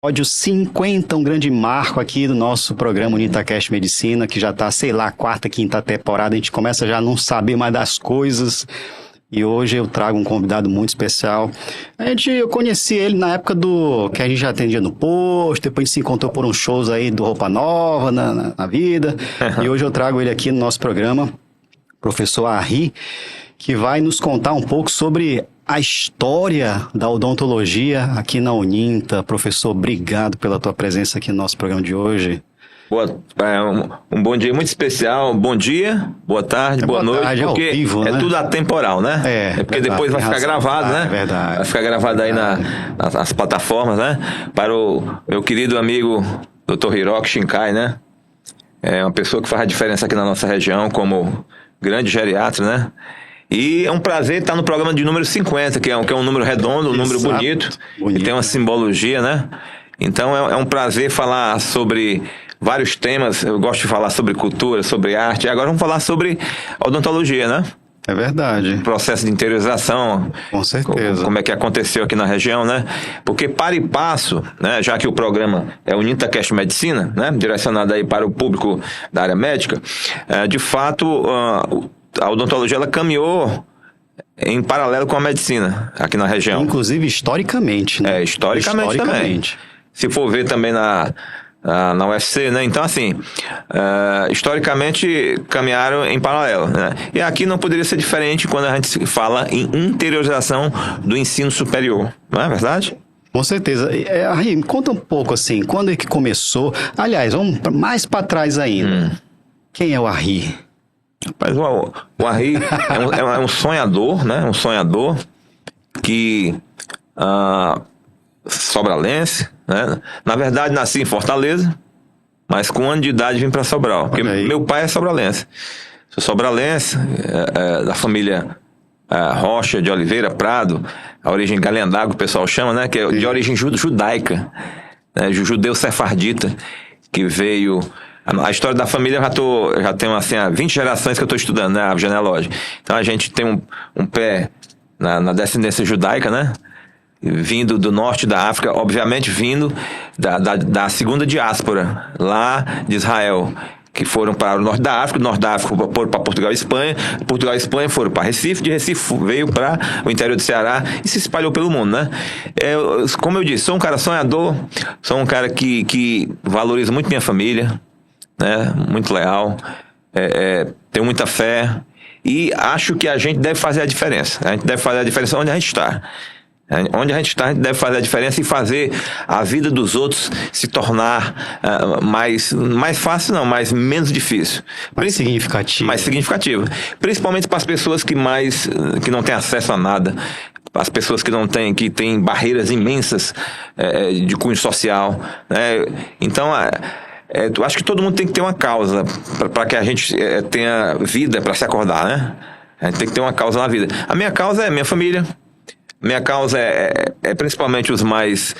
Episódio 50, um grande marco aqui do nosso programa UnitaCast Medicina, que já tá, sei lá, quarta, quinta temporada, a gente começa já a não saber mais das coisas, e hoje eu trago um convidado muito especial. Eu conheci ele na época que a gente já atendia no posto, depois a gente se encontrou por uns shows aí do Roupa Nova na vida, e hoje eu trago ele aqui no nosso programa, professor Arry, que vai nos contar um pouco sobre a história da odontologia aqui na Uninta. Professor, obrigado pela tua presença aqui no nosso programa de hoje. Um bom dia muito especial. Bom dia, boa tarde, boa noite. Tarde, porque ao vivo, é né? tudo atemporal, né? É porque verdade, depois vai ficar gravado, né? É verdade. Vai ficar gravado aí nas plataformas, né? Para o meu querido amigo Dr. Hiroki Shinkai, né? É uma pessoa que faz a diferença aqui na nossa região como grande geriatra, né? E é um prazer estar no programa de número 50, que é um número redondo, um número bonito, e tem uma simbologia, né? Então é um prazer falar sobre vários temas. Eu gosto de falar sobre cultura, sobre arte, e agora vamos falar sobre odontologia, né? É verdade. Processo de interiorização. Com certeza. Como é que aconteceu aqui na região, né? Porque para e passo, né, já que o programa é o UnitaCast Medicina, né, direcionado aí para o público da área médica, de fato, a odontologia ela caminhou em paralelo com a medicina aqui na região. Inclusive historicamente, né? Historicamente também. Se for ver também na UFC, né? Então, assim, historicamente caminharam em paralelo, né? E aqui não poderia ser diferente quando a gente fala em interiorização do ensino superior, não é verdade? Com certeza. Arry, me conta um pouco assim, quando é que começou? Aliás, vamos mais para trás ainda. Quem é o Arry? Rapaz, o Arry é um sonhador, né? Um sonhador que sobralense, né? Na verdade, nasci em Fortaleza, mas com 1 ano de idade vim para Sobral, porque meu pai é sobralense. Sou sobralense, da família Rocha de Oliveira Prado, a origem Galendago, o pessoal chama, né? Que é de origem judaica, né? Judeu sefardita, que veio... A história da família eu já tenho assim, 20 gerações que eu estou estudando, né, a genealógica. Então a gente tem um pé na descendência judaica, né, vindo do norte da África, obviamente vindo da segunda diáspora, lá de Israel, que foram para o norte da África, foram para Portugal e Espanha, Portugal e Espanha foram para Recife, de Recife veio para o interior do Ceará e se espalhou pelo mundo, né? Como eu disse, sou um cara sonhador, sou um cara que valoriza muito minha família, né? Muito leal, tenho muita fé e acho que a gente deve fazer a diferença. A gente deve fazer a diferença onde a gente está. Onde a gente está, a gente deve fazer a diferença e fazer a vida dos outros se tornar mais fácil, não, mas menos difícil. Mais significativa. Mais significativa. Principalmente para as pessoas que não têm acesso a nada. As pessoas que têm barreiras imensas de cunho social, né? Então, eu acho que todo mundo tem que ter uma causa para que a gente tenha vida para se acordar, né? A gente tem que ter uma causa na vida. A minha causa é minha família. Minha causa é principalmente os mais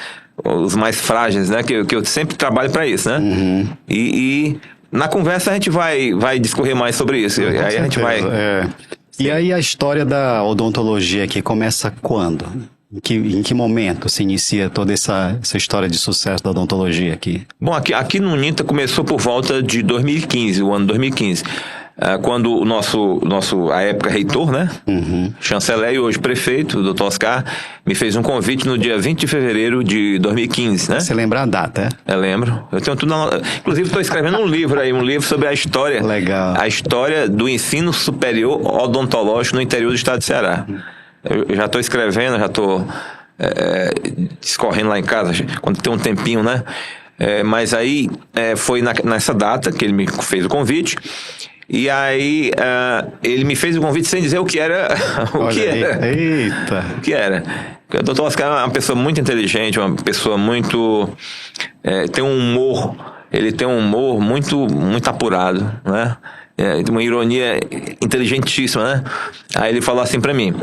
frágeis, né? Que eu sempre trabalho para isso, né? Uhum. E na conversa a gente vai discorrer mais sobre isso. Aí a gente vai... E aí a história da odontologia aqui começa quando? Em que momento se inicia toda essa história de sucesso da odontologia aqui? Bom, aqui no Uninta começou por volta de 2015, o ano 2015. Quando o nosso, à época, reitor, né? Uhum. Chanceler e hoje prefeito, o Dr. Oscar, me fez um convite no dia 20 de fevereiro de 2015, né? Você lembra a data, é? Eu lembro. Eu tenho tudo Inclusive, estou escrevendo um livro sobre a história. Legal. A história do ensino superior odontológico no interior do estado de Ceará. Eu já estou escrevendo, já estou discorrendo lá em casa, quando tem um tempinho, né? Mas aí foi nessa data que ele me fez o convite. E aí ele me fez o convite sem dizer o que era. Eita! O que era. O Dr. Oscar é uma pessoa muito inteligente, uma pessoa muito... tem um humor. Ele tem um humor muito, muito apurado, né? uma ironia inteligentíssima, né? Aí ele falou assim pra mim: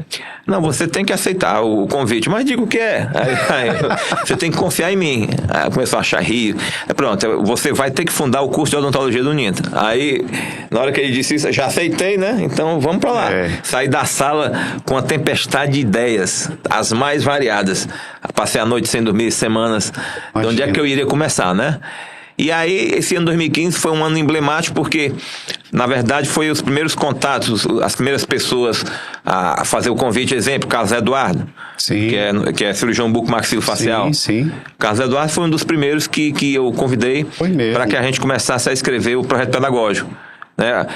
não, você tem que aceitar o convite. Mas digo o que é. Aí, você tem que confiar em mim. Aí começou a achar rir. Aí, pronto, você vai ter que fundar o curso de odontologia do Uninter. Aí, na hora que ele disse isso, já aceitei, né? Então vamos pra lá. Saí da sala com uma tempestade de ideias, as mais variadas. Passei a noite sem dormir, semanas. Imagina. De onde é que eu iria começar, né? E aí, esse ano 2015 foi um ano emblemático porque, na verdade, foi os primeiros contatos, as primeiras pessoas a fazer o convite. Exemplo, Carlos Eduardo, sim. Que é cirurgião bucomaxilofacial. Sim. Carlos Eduardo foi um dos primeiros que eu convidei para que a gente começasse a escrever o projeto pedagógico. Né?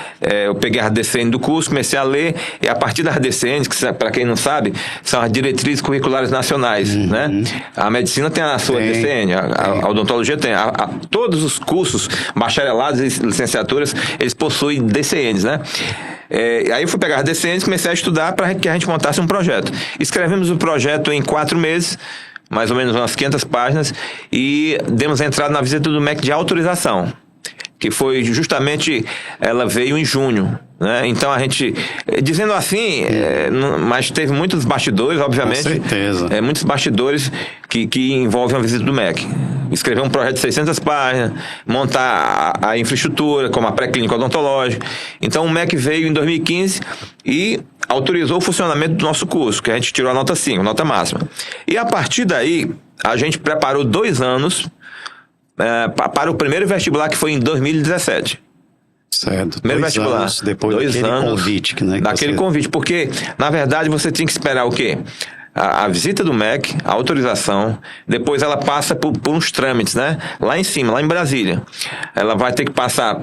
Eu peguei a DCN do curso, comecei a ler, e a partir das DCNs, que para quem não sabe, são as diretrizes curriculares nacionais. Né? A medicina tem a sua DCN, a odontologia tem. Todos os cursos, bacharelados e licenciaturas, eles possuem DCNs, né? Aí eu fui pegar as DCNs, comecei a estudar para que a gente montasse um projeto. Escrevemos o projeto em 4 meses, mais ou menos umas 500 páginas, e demos entrada na visita do MEC de autorização, que foi justamente, ela veio em junho, né? Então a gente, dizendo assim, mas teve muitos bastidores, obviamente. Com certeza. Muitos bastidores que envolvem a visita do MEC. Escrever um projeto de 600 páginas, montar a infraestrutura, como a pré-clínica odontológica. Então o MEC veio em 2015 e autorizou o funcionamento do nosso curso, que a gente tirou a nota 5, nota máxima. E a partir daí, a gente preparou 2 anos para o primeiro vestibular, que foi em 2017. Certo. Primeiro vestibular. Depois daquele convite. Né, daquele convite, porque, na verdade, você tinha que esperar o quê? A visita do MEC, a autorização, depois ela passa por uns trâmites, né? Lá em cima, lá em Brasília. Ela vai ter que passar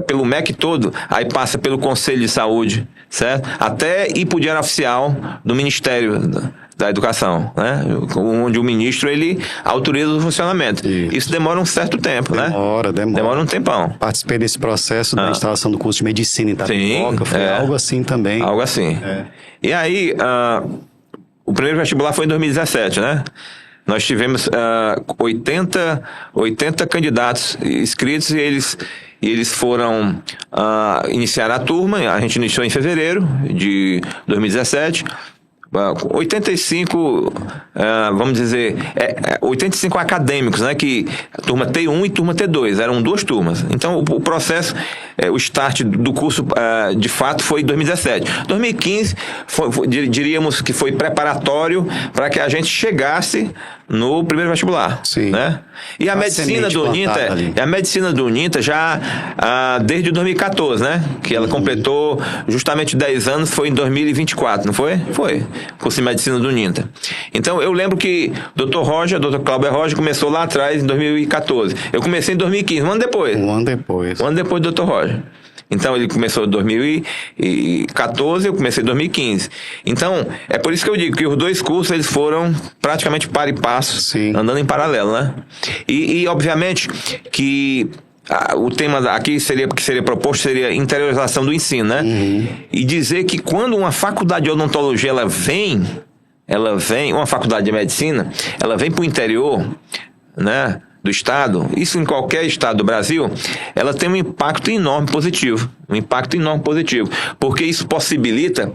pelo MEC todo, aí passa pelo Conselho de Saúde, certo? Até ir para o Diário Oficial do Ministério da Educação, né? Onde o ministro, ele autoriza o funcionamento. Isso demora um certo tempo, né? Demora um tempão. Participei desse processo da instalação do curso de medicina em Itapipoca, foi algo assim também. Algo assim. E aí, o primeiro vestibular foi em 2017, né? Nós tivemos 80 candidatos inscritos e eles foram iniciar a turma. A gente iniciou em fevereiro de 2017. 85, vamos dizer, 85 acadêmicos, né? Que turma T1 e turma T2, eram 2 turmas. Então o processo, o start do curso, de fato, foi em 2017. 2015, diríamos que foi preparatório para que a gente chegasse no primeiro vestibular. Sim. Né? E a medicina do Uninter já desde 2014, né? Que ela completou justamente 10 anos, foi em 2024, não foi? Foi. Curso de medicina do Uninter. Então eu lembro que o Dr. Cláudio Roger começou lá atrás, em 2014. Eu comecei em 2015, um ano depois. Um ano depois do Dr. Roger. Então ele começou em 2014, eu comecei em 2015. Então, é por isso que eu digo que os 2 cursos, eles foram praticamente par e passo, andando em paralelo, né? E obviamente que o tema aqui que seria proposto seria interiorização do ensino, né? E dizer que quando uma faculdade de odontologia ela vem, uma faculdade de medicina, ela vem para o interior, né, do estado, isso em qualquer estado do Brasil, ela tem um impacto enorme positivo, porque isso possibilita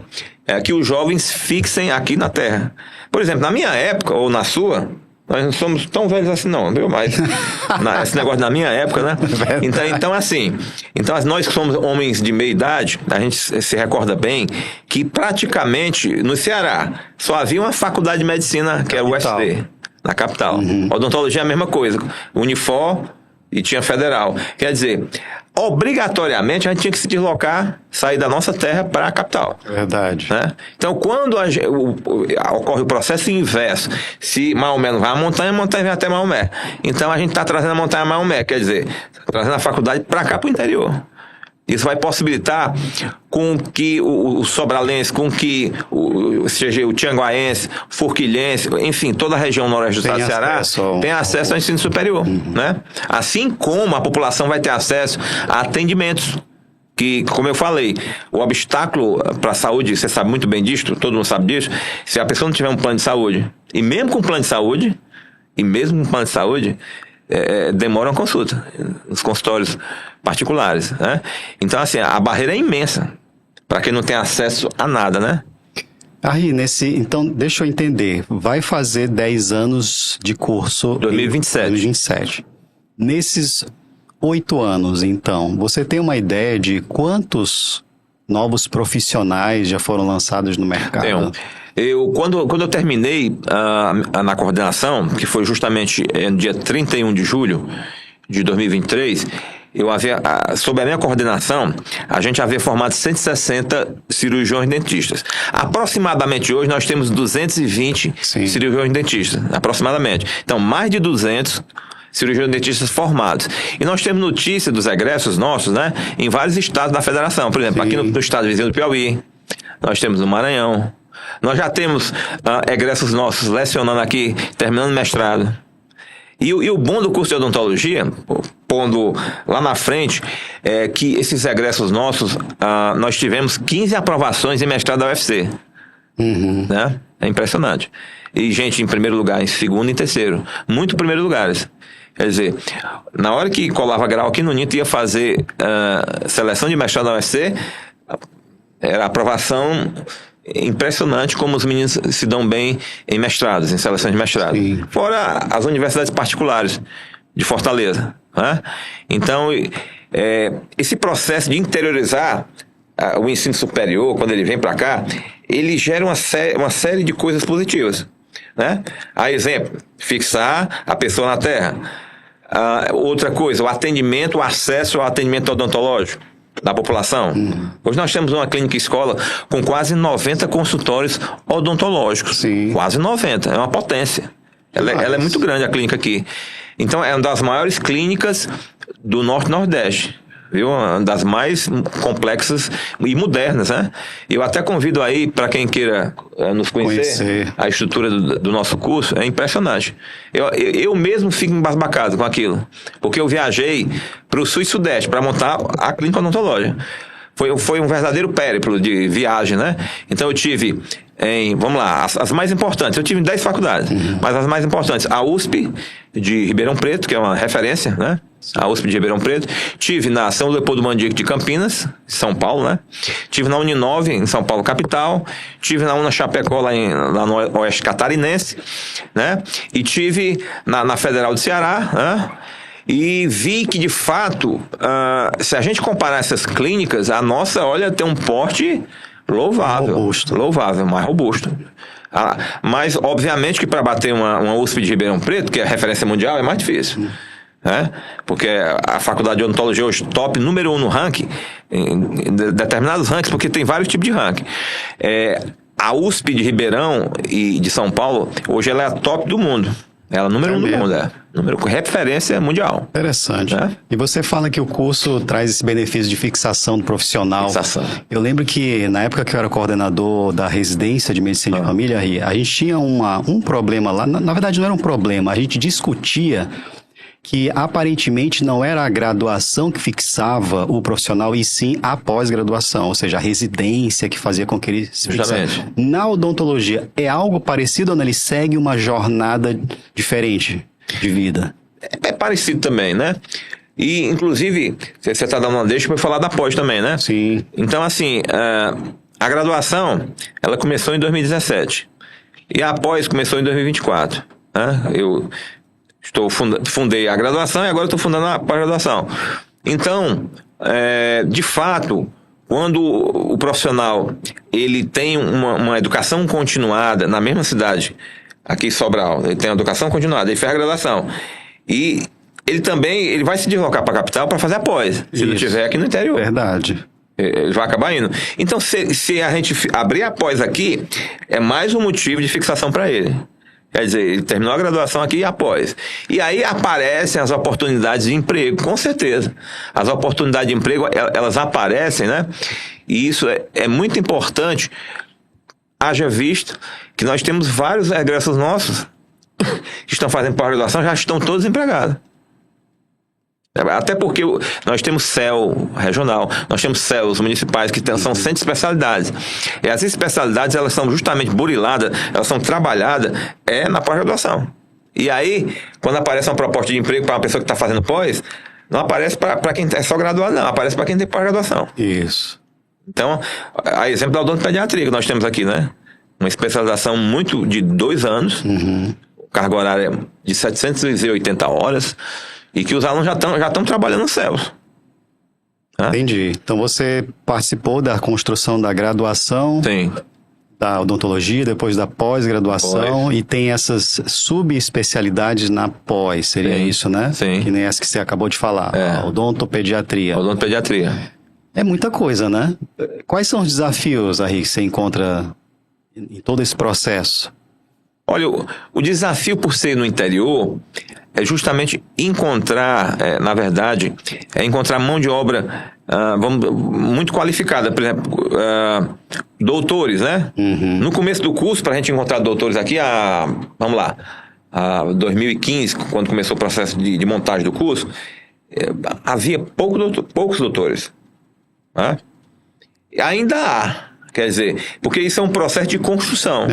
que os jovens fixem aqui na terra. Por exemplo, na minha época, ou na sua, nós não somos tão velhos assim não, viu? Mas esse negócio na minha época, né? Então assim, nós que somos homens de meia idade, a gente se recorda bem que praticamente no Ceará só havia uma faculdade de medicina, que era o UFD. Na capital. Odontologia é a mesma coisa. Unifor e tinha federal. Quer dizer, obrigatoriamente a gente tinha que se deslocar, sair da nossa terra para a capital. Verdade. Né? Então, quando ocorre o processo inverso, se Maomé não vai à montanha, a montanha vem até Maomé. Então, a gente está trazendo a montanha a Maomé, quer dizer, trazendo a faculdade para cá, para o interior. Isso vai possibilitar com que o sobralense, com que seja o tianguaense, o forquilhense, enfim, toda a região noroeste do estado do Ceará tenha acesso ao ensino superior. Né? Assim como a população vai ter acesso a atendimentos. Que, como eu falei, o obstáculo para a saúde, você sabe muito bem disso, todo mundo sabe disso, se a pessoa não tiver um plano de saúde, e mesmo com plano de saúde, demoram a consulta nos consultórios particulares, né? Então, assim, a barreira é imensa para quem não tem acesso a nada, né? Aí, então, deixa eu entender. Vai fazer 10 anos de curso... 2027. 2027. Nesses 8 anos, então, você tem uma ideia de quantos novos profissionais já foram lançados no mercado? Quando eu terminei na coordenação, que foi justamente no dia 31 de julho de 2023, sob a minha coordenação, a gente havia formado 160 cirurgiões dentistas. Aproximadamente hoje nós temos 220 cirurgiões dentistas, aproximadamente. Então, mais de 200 cirurgiões dentistas formados. E nós temos notícia dos egressos nossos, né, em vários estados da federação. Por exemplo, aqui no estado vizinho do Piauí, nós temos no Maranhão. Nós já temos egressos nossos lecionando aqui, terminando mestrado. E o bom do curso de odontologia, pondo lá na frente, é que esses egressos nossos, nós tivemos 15 aprovações em mestrado da UFC. Né? É impressionante. E gente em primeiro lugar, em segundo e em terceiro. Muito primeiros lugares. Quer dizer, na hora que colava grau aqui no NIT, ia fazer seleção de mestrado da UFC, era aprovação impressionante como os meninos se dão bem em mestrados, em seleções de mestrado. Sim. Fora as universidades particulares de Fortaleza. Né? Então, esse processo de interiorizar o ensino superior, quando ele vem para cá, ele gera uma série de coisas positivas. Né? A exemplo, fixar a pessoa na terra. Outra coisa, o acesso ao atendimento odontológico da população. Hoje nós temos uma clínica escola com quase 90 consultórios odontológicos. Sim. Quase 90, é uma potência. Ela é muito grande, a clínica aqui. Então é uma das maiores clínicas do Norte e Nordeste. Viu? Uma das mais complexas e modernas, né? Eu até convido aí, para quem queira nos conhecer, a estrutura do nosso curso, é impressionante. Eu mesmo fico embasbacado com aquilo, porque eu viajei para o Sul e Sudeste para montar a clínica odontológica. Foi um verdadeiro périplo de viagem, né? Então eu tive vamos lá, as mais importantes. Eu tive em 10 faculdades, mas as mais importantes. A USP de Ribeirão Preto, que é uma referência, né? A USP de Ribeirão Preto. Tive na São Leopoldo Mandique de Campinas, São Paulo, né? Tive na Uninove, em São Paulo, capital. Tive na Una Chapecó, lá no Oeste Catarinense, né? E tive na Federal do Ceará, né? E vi que, de fato, se a gente comparar essas clínicas, a nossa, tem um porte louvável. Louvável, mais robusto. Mas, obviamente, que para bater uma USP de Ribeirão Preto, que é a referência mundial, é mais difícil. Né? Porque a faculdade de odontologia hoje, top número 1 no ranking, em determinados rankings, porque tem vários tipos de ranking. A USP de Ribeirão e de São Paulo, hoje ela é a top do mundo. Ela é número 1 do mundo, referência mundial. Interessante. E você fala que o curso traz esse benefício de fixação do profissional. Fixação. Eu lembro que na época que eu era coordenador da residência de medicina de família, a gente tinha um problema lá. Na verdade, não era um problema, a gente discutia que aparentemente não era a graduação que fixava o profissional, e sim a pós-graduação, ou seja, a residência que fazia com que ele se fixasse. Na odontologia, é algo parecido ou não? Ele segue uma jornada diferente de vida? É parecido também, né? E, inclusive, você está dando uma deixa para falar da pós também, né? Sim. Então, assim, a graduação, ela começou em 2017. E a pós começou em 2024. Né? Eu fundei a graduação e agora estou fundando a pós-graduação. Então, de fato, quando o profissional ele tem uma educação continuada na mesma cidade, aqui em Sobral, ele tem uma educação continuada, ele fez a graduação, e ele vai se deslocar para a capital para fazer a pós, se não tiver aqui no interior. Verdade. Ele vai acabar indo. Então, se a gente abrir a pós aqui, é mais um motivo de fixação para ele. Quer dizer, ele terminou a graduação aqui e após. E aí aparecem as oportunidades de emprego, com certeza. As oportunidades de emprego, elas aparecem, né? E isso é muito importante, haja visto que nós temos vários egressos nossos que estão fazendo pós-graduação, já estão todos empregados. Até porque nós temos CEL regional, nós temos CELs municipais que são centros de especialidades. E as especialidades, elas são justamente buriladas, elas são trabalhadas na pós-graduação. E aí, quando aparece uma proposta de emprego para uma pessoa que está fazendo pós, não aparece para quem é só graduado, não. Aparece para quem tem pós-graduação. Isso. Então, a exemplo da odontopediatria que nós temos aqui, né? Uma especialização de 2 anos, carga horária de 780 horas, e que os alunos já estão trabalhando nos céus. Entendi. Então você participou da construção da graduação, Sim. da odontologia, depois da pós-graduação, e tem essas subespecialidades na pós, seria isso, né? Sim. Que nem essa que você acabou de falar, a odontopediatria. Odontopediatria. É muita coisa, né? Quais são os desafios, Ari, que você encontra em todo esse processo? Olha, o desafio por ser no interior é justamente encontrar, na verdade, encontrar mão de obra muito qualificada. Por exemplo, doutores, né? No começo do curso, para a gente encontrar doutores aqui, vamos lá, 2015, quando começou o processo de montagem do curso, havia poucos doutores. Né? Ainda há, quer dizer, porque isso é um processo de construção.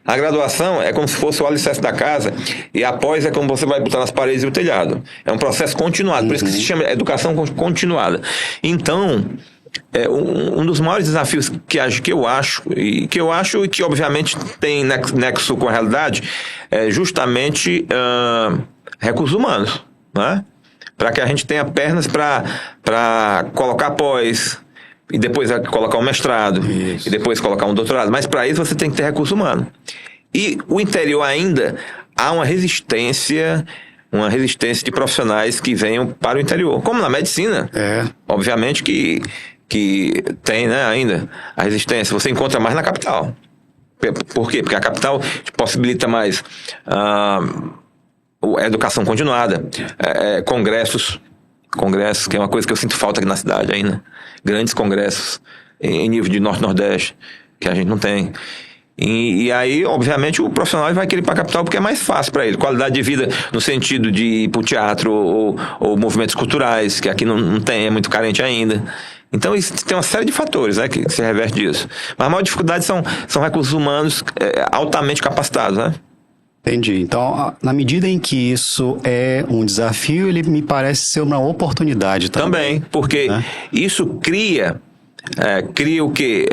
A graduação é como se fosse o alicerce da casa, e após é como você vai botar nas paredes e o telhado. É um processo continuado, por isso que se chama educação continuada. Então, um dos maiores desafios que eu acho e que obviamente tem nexo com a realidade, é justamente recursos humanos, né? Para que a gente tenha pernas para colocar pós, e depois colocar um mestrado, e depois colocar um doutorado. Mas para isso você tem que ter recurso humano. E o interior ainda há uma resistência de profissionais que venham para o interior. Como na medicina, obviamente que tem, né, ainda a resistência. Você encontra mais na capital. Por quê? Porque a capital te possibilita mais a educação continuada, congressos, que é uma coisa que eu sinto falta aqui na cidade ainda. Grandes congressos em nível de Norte-Nordeste, que a gente não tem. E aí, obviamente, o profissional vai querer ir para a capital porque é mais fácil para ele. Qualidade de vida no sentido de ir para o teatro ou movimentos culturais, que aqui não tem, é muito carente ainda. Então, isso tem uma série de fatores, né, que se reverte disso. Mas a maior dificuldade são recursos humanos altamente capacitados, né? Entendi. Então, na medida em que isso é um desafio, ele me parece ser uma oportunidade também. Também, porque isso cria o quê?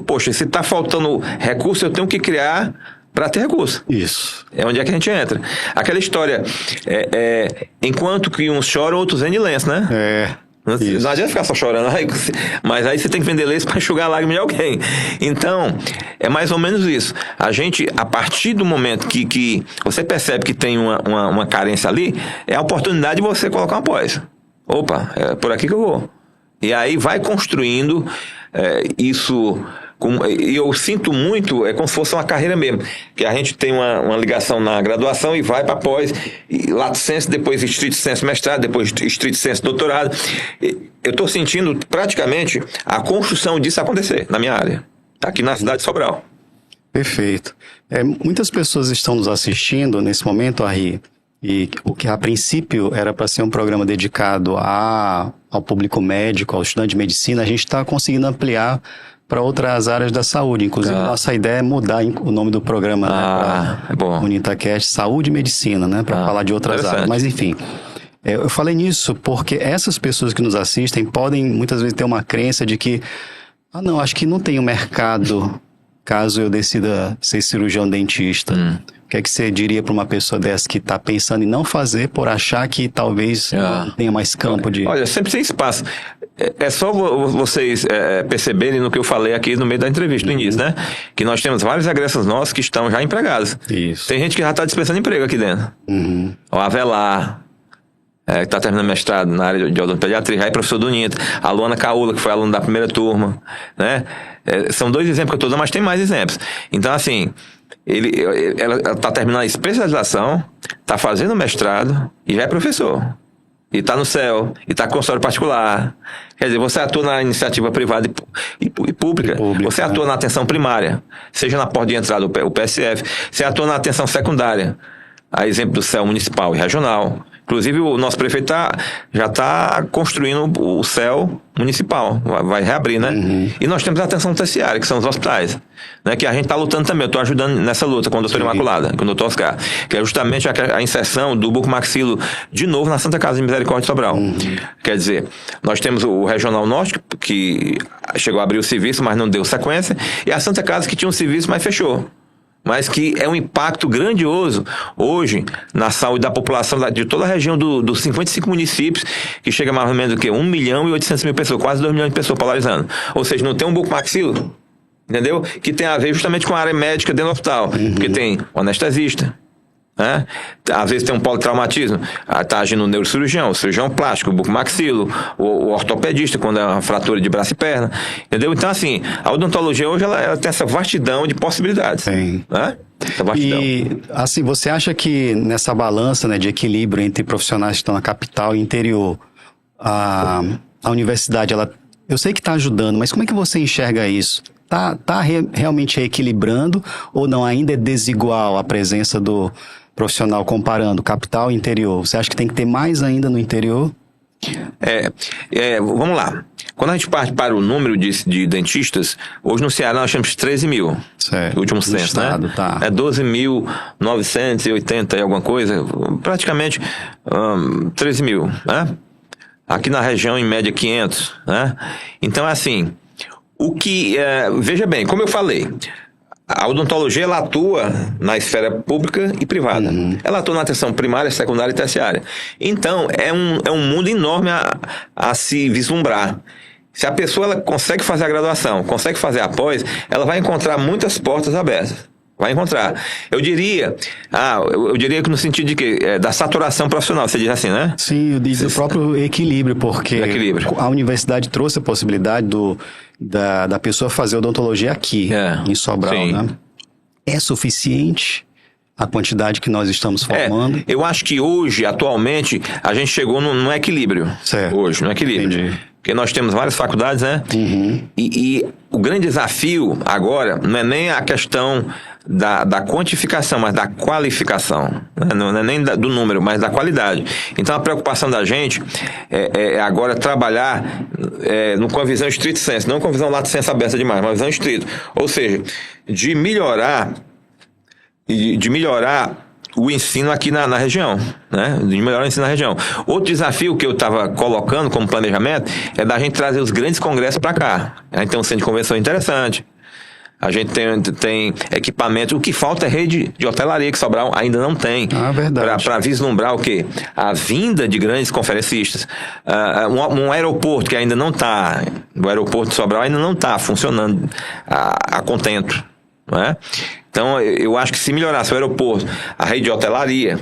Poxa, se está faltando recurso, eu tenho que criar para ter recurso. Isso. É onde é que a gente entra. Aquela história, enquanto que uns choram, outros vendem lenço, né? Não adianta ficar só chorando, mas aí você tem que vender lenço para enxugar a lágrima de alguém. Então, é mais ou menos isso. A gente, a partir do momento que você percebe que tem uma carência ali, é a oportunidade de você colocar uma pós. Opa, é por aqui que eu vou. E aí vai construindo isso. E eu sinto muito, é como se fosse uma carreira mesmo, que a gente tem uma ligação na graduação e vai para pós, e lato sensu, depois estrito sensu mestrado, depois estrito sensu doutorado. Eu estou sentindo praticamente a construção disso acontecer na minha área, aqui na cidade de Sobral. Perfeito. Muitas pessoas estão nos assistindo nesse momento, Ari, e o que a princípio era para ser um programa dedicado ao público médico, ao estudante de medicina, a gente está conseguindo ampliar para outras áreas da saúde. Inclusive, nossa ideia é mudar o nome do programa, para o NitaCast Saúde e Medicina, né? Para falar de outras áreas. Mas, enfim, eu falei nisso porque essas pessoas que nos assistem podem, muitas vezes, ter uma crença de que não, acho que não tem um mercado caso eu decida ser cirurgião dentista. O que é que você diria para uma pessoa dessa que está pensando em não fazer por achar que talvez não tenha mais campo de... Olha, sempre tem espaço. É só vocês perceberem no que eu falei aqui no meio da entrevista, no início, né? Que nós temos vários egressos nossos que estão já empregados. Isso. Tem gente que já está dispensando emprego aqui dentro. O Avelar, que está terminando mestrado na área de odontopediatria, já é professor do NITA. A Luana Caula, que foi aluna da primeira turma, né? São 2 exemplos que eu estou dando, mas tem mais exemplos. Então, assim, ela está terminando a especialização, está fazendo mestrado e já é professor. E está no céu, e está com consultório particular. Quer dizer, você atua na iniciativa privada e pública. Você atua na atenção primária, seja na porta de entrada, o PSF. Você atua na atenção secundária, a exemplo do céu municipal e regional. Inclusive, o nosso prefeito já está construindo o CEL municipal, vai reabrir, né? E nós temos a atenção terciária, que são os hospitais, né? Que a gente está lutando também, eu estou ajudando nessa luta com a doutora Imaculada, com o doutor Oscar, que é justamente a inserção do bucomaxilo de novo na Santa Casa de Misericórdia de Sobral. Quer dizer, nós temos o Regional Norte, que chegou a abrir o serviço, mas não deu sequência, e a Santa Casa, que tinha um serviço, mas fechou. Mas que é um impacto grandioso hoje na saúde da população de toda a região dos 55 municípios, que chega mais ou menos do que 1.800.000 pessoas, quase 2 milhões de pessoas polarizando. Ou seja, não tem um bucomaxilo, entendeu? Que tem a ver justamente com a área médica dentro do hospital, porque tem o anestesista, né? Às vezes tem um politraumatismo, está agindo o neurocirurgião, o cirurgião plástico, o bucomaxilo, o ortopedista, quando é uma fratura de braço e perna, entendeu? Então, assim, a odontologia hoje ela tem essa vastidão de possibilidades. Sim. Né? Essa vastidão. E, assim, você acha que nessa balança, né, de equilíbrio entre profissionais que estão na capital e interior, a universidade, eu sei que está ajudando, mas como é que você enxerga isso? Tá realmente equilibrando ou não? Ainda é desigual a presença do profissional comparando capital e interior? Você acha que tem que ter mais ainda no interior? Vamos lá. Quando a gente parte para o número de dentistas, hoje no Ceará nós temos 13 mil. Certo. O último censo, estado, né? Tá. É 12.980 e alguma coisa, praticamente 13 mil, né? Aqui na região, em média, 500, né? Então, assim, veja bem, como eu falei, a odontologia ela atua na esfera pública e privada. Ela atua na atenção primária, secundária e terciária. Então, é um mundo enorme a se vislumbrar. Se a pessoa ela consegue fazer a graduação, consegue fazer a pós, ela vai encontrar muitas portas abertas. Vai encontrar. Eu diria que no sentido de que da saturação profissional, você diz assim, né? Sim, eu digo do próprio equilíbrio, porque a universidade trouxe a possibilidade da pessoa fazer odontologia aqui, em Sobral, né? É suficiente a quantidade que nós estamos formando? Eu acho que hoje, atualmente, a gente chegou num equilíbrio. Certo. Hoje, no equilíbrio. Entendi. Porque nós temos várias faculdades, né? E o grande desafio agora não é nem a questão da quantificação, mas da qualificação. Não é nem do número, mas da qualidade. Então a preocupação da gente é agora trabalhar com a visão estrito sensu, não com a visão lato sensu aberta demais, mas a visão estrito. Ou seja, de melhorar o ensino aqui na região, né? De melhorar o ensino na região. Outro desafio que eu estava colocando como planejamento é da gente trazer os grandes congressos para cá. A gente tem um centro de convenção interessante. A gente tem equipamento. O que falta é rede de hotelaria, que Sobral ainda não tem. Verdade. Para vislumbrar o quê? A vinda de grandes conferencistas. Um aeroporto que ainda não está... O aeroporto de Sobral ainda não está funcionando a contento. Não é? Então, eu acho que se melhorasse o aeroporto, a rede de hotelaria,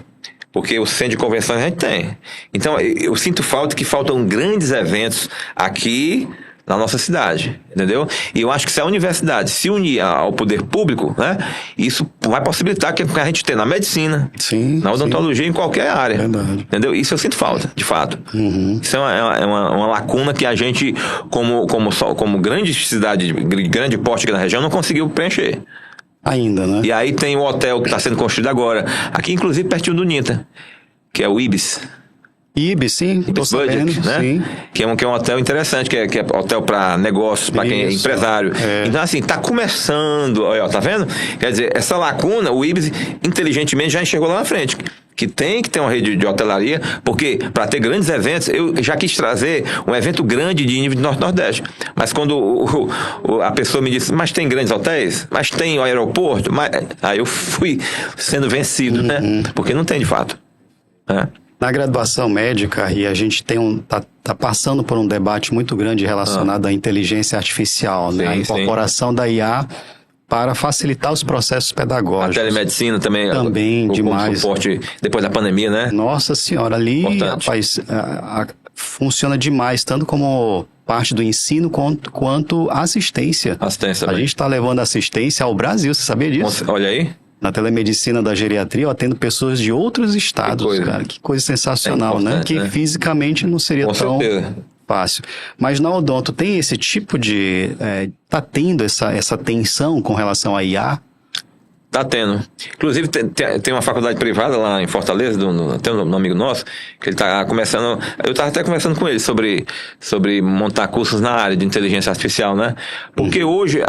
porque o centro de convenções a gente tem. Então, eu sinto falta que faltam grandes eventos aqui na nossa cidade, entendeu? E eu acho que se a universidade se unir ao poder público, né, isso vai possibilitar que a gente tenha na medicina, na odontologia, em qualquer área. Verdade. Entendeu? Isso eu sinto falta, de fato. Isso é uma lacuna que a gente, como grande cidade, grande porte aqui na região, não conseguiu preencher. Ainda, né? E aí tem o hotel que está sendo construído agora, aqui inclusive pertinho do Nita, que é o Ibis. Ibis, sim, estou sabendo, né? sim. Que é um hotel interessante, que é hotel para negócios, para quem é empresário. Então, assim, está começando, olha, tá vendo? Quer dizer, essa lacuna, o Ibis, inteligentemente, já enxergou lá na frente. Que tem que ter uma rede de hotelaria, porque para ter grandes eventos, eu já quis trazer um evento grande de nível de Norte-Nordeste. Mas quando a pessoa me disse, mas tem grandes hotéis? Mas tem o aeroporto? Aí eu fui sendo vencido, né? Porque não tem de fato. Né? Na graduação médica, e a gente tá passando por um debate muito grande relacionado à inteligência artificial, né? A incorporação da IA para facilitar os processos pedagógicos. A telemedicina também demais. Suporte depois da pandemia, né? Nossa senhora, ali, rapaz, funciona demais, tanto como parte do ensino quanto assistência. Assistência também. A gente está levando assistência ao Brasil, você sabia disso? Olha aí. Na telemedicina da geriatria, eu atendo pessoas de outros estados, cara. Que coisa sensacional, né? Que fisicamente não seria tão fácil. Mas na odonto tem esse tipo de... tá tendo essa tensão com relação à IA? Tá tendo. Inclusive, tem uma faculdade privada lá em Fortaleza, tem um amigo nosso, que ele tá começando... Eu estava até conversando com ele sobre montar cursos na área de inteligência artificial, né? Porque hoje,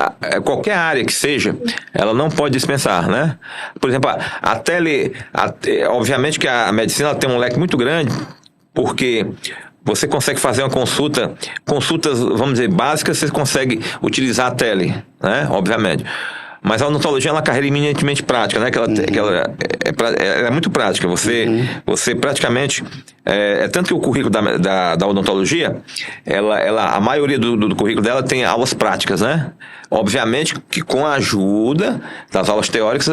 qualquer área que seja, ela não pode dispensar, né? Por exemplo, obviamente que a medicina ela tem um leque muito grande, porque... Você consegue fazer uma consultas, vamos dizer, básicas, você consegue utilizar a tele, né? Obviamente. Mas a odontologia é uma carreira eminentemente prática, né? Ela é muito prática. Você praticamente... tanto que o currículo da odontologia, a maioria do currículo dela tem aulas práticas, né? Obviamente que com a ajuda das aulas teóricas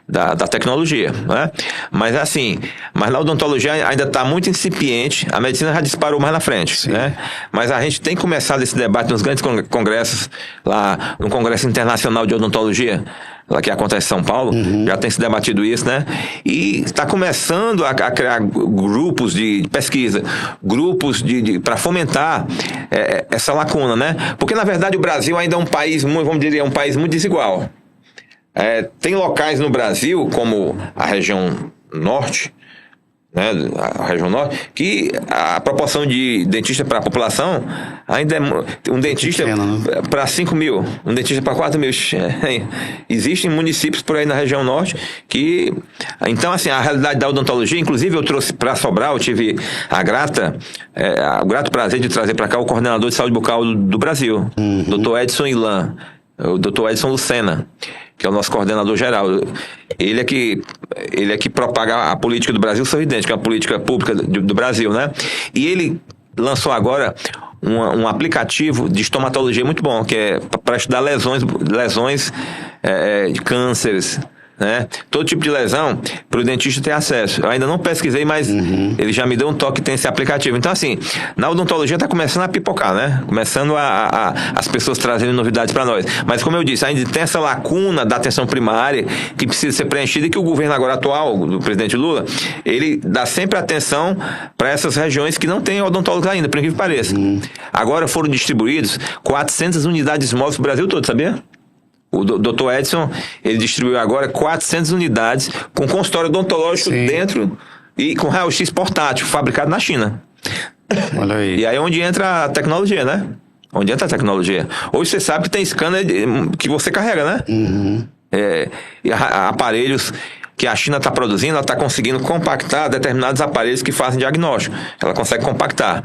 da tecnologia, né? Mas na odontologia ainda está muito incipiente, a medicina já disparou mais na frente, né? Mas a gente tem começado esse debate nos grandes congressos, lá no Congresso Internacional de Odontologia, lá que acontece em São Paulo, já tem se debatido isso, né? E está começando a criar grupos de pesquisa, grupos para fomentar essa lacuna, né? Porque, na verdade, o Brasil ainda é um país, vamos dizer, um país muito desigual. Tem locais no Brasil, como a região norte, né, a região norte, que a proporção de dentista para a população ainda é um dentista para 5 mil, um dentista para 4 mil. Existem municípios por aí na região norte que... Então, a realidade da odontologia, inclusive eu trouxe para Sobral, eu tive o grato prazer de trazer para cá o coordenador de saúde bucal do Brasil, Dr. Edson Ilan, o Dr. Edson Lucena, que é o nosso coordenador geral. Ele é que propaga a política do Brasil Sorridente, que é a política pública do Brasil, né? E ele lançou agora um aplicativo de estomatologia muito bom, que é para estudar lesões de cânceres, né? Todo tipo de lesão para o dentista ter acesso. Eu ainda não pesquisei, mas ele já me deu um toque que tem esse aplicativo. Então, na odontologia está começando a pipocar, né? Começando as pessoas trazendo novidades para nós. Mas, como eu disse, ainda tem essa lacuna da atenção primária que precisa ser preenchida, e que o governo agora atual, do presidente Lula, ele dá sempre atenção para essas regiões que não têm odontólogos ainda, por incrível que pareça. Agora foram distribuídos 400 unidades móveis para o Brasil todo, sabia? O Dr. Edson, ele distribuiu agora 400 unidades com consultório odontológico dentro e com raio-x portátil, fabricado na China. Olha aí. E aí é onde entra a tecnologia, né? Onde entra a tecnologia. Hoje você sabe que tem scanner que você carrega, né? E aparelhos que a China está produzindo, ela está conseguindo compactar determinados aparelhos que fazem diagnóstico. Ela consegue compactar.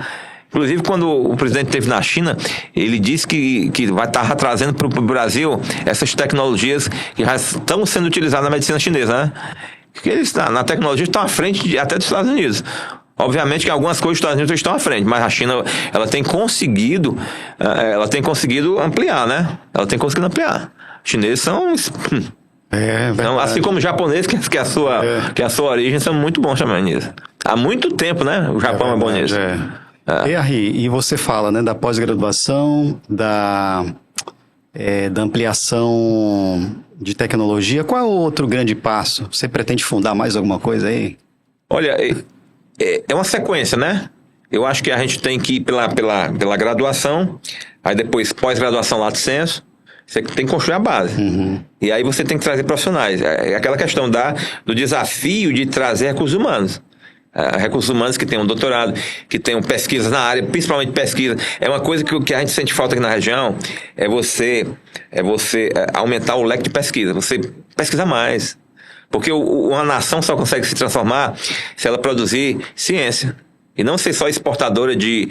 Inclusive, quando o presidente esteve na China, ele disse que vai estar trazendo para o Brasil essas tecnologias que já estão sendo utilizadas na medicina chinesa, né? Que eles, na tecnologia, estão à frente até dos Estados Unidos. Obviamente que algumas coisas dos Estados Unidos estão à frente, mas a China, ela tem conseguido ampliar, né? Ela tem conseguido ampliar. Os chineses são... Então, assim como os japoneses, que a sua origem, são muito bons também nisso. Há muito tempo, né? O Japão é bom nisso. E aí, e você fala, né, da pós-graduação, da ampliação de tecnologia. Qual é o outro grande passo? Você pretende fundar mais alguma coisa aí? Olha, é uma sequência, né? Eu acho que a gente tem que ir pela graduação, aí depois pós-graduação lato sensu, você tem que construir a base. E aí você tem que trazer profissionais. É aquela questão do desafio de trazer recursos humanos. Recursos humanos que tenham doutorado, que tenham pesquisas na área, principalmente pesquisa. É uma coisa que a gente sente falta aqui na região, é você aumentar o leque de pesquisa, você pesquisar mais. Porque uma nação só consegue se transformar se ela produzir ciência. E não ser só exportadora de,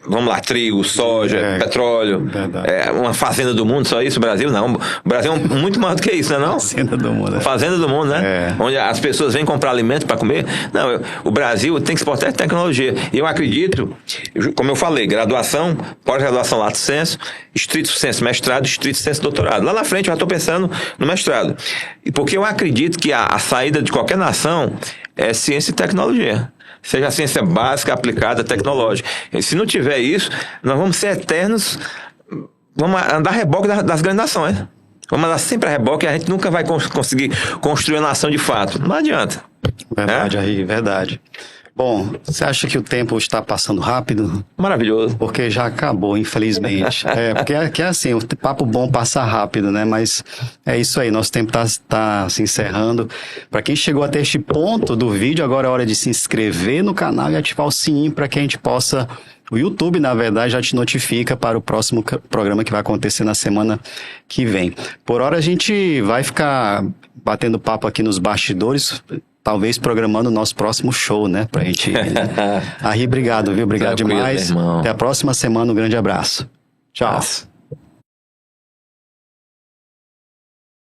vamos lá, trigo, soja, petróleo, uma fazenda do mundo, só isso, o Brasil não. O Brasil é muito mais do que isso, não é não? Fazenda do mundo. Fazenda do mundo, né? Onde as pessoas vêm comprar alimento para comer. Não, o Brasil tem que exportar tecnologia. E eu acredito, como eu falei, graduação, pós-graduação lato sensu, estrito sensu mestrado, estrito sensu doutorado. Lá na frente eu já estou pensando no mestrado. E porque eu acredito que a saída de qualquer nação é ciência e tecnologia. Seja a ciência básica, aplicada, tecnológica. E se não tiver isso, nós vamos ser eternos, vamos andar a reboque das grandes nações. Vamos andar sempre a reboque e a gente nunca vai conseguir construir uma nação de fato. Não adianta. Verdade, aí, verdade. Bom, você acha que o tempo está passando rápido? Maravilhoso. Porque já acabou, infelizmente. Porque é assim, o papo bom passa rápido, né? Mas é isso aí, nosso tempo tá se encerrando. Para quem chegou até este ponto do vídeo, agora é hora de se inscrever no canal e ativar o sininho para que a gente possa... O YouTube, na verdade, já te notifica para o próximo programa que vai acontecer na semana que vem. Por hora, a gente vai ficar batendo papo aqui nos bastidores, talvez programando o nosso próximo show, né? Pra gente... Aí, obrigado, viu? Obrigado demais. Até a próxima semana. Um grande abraço. Tchau.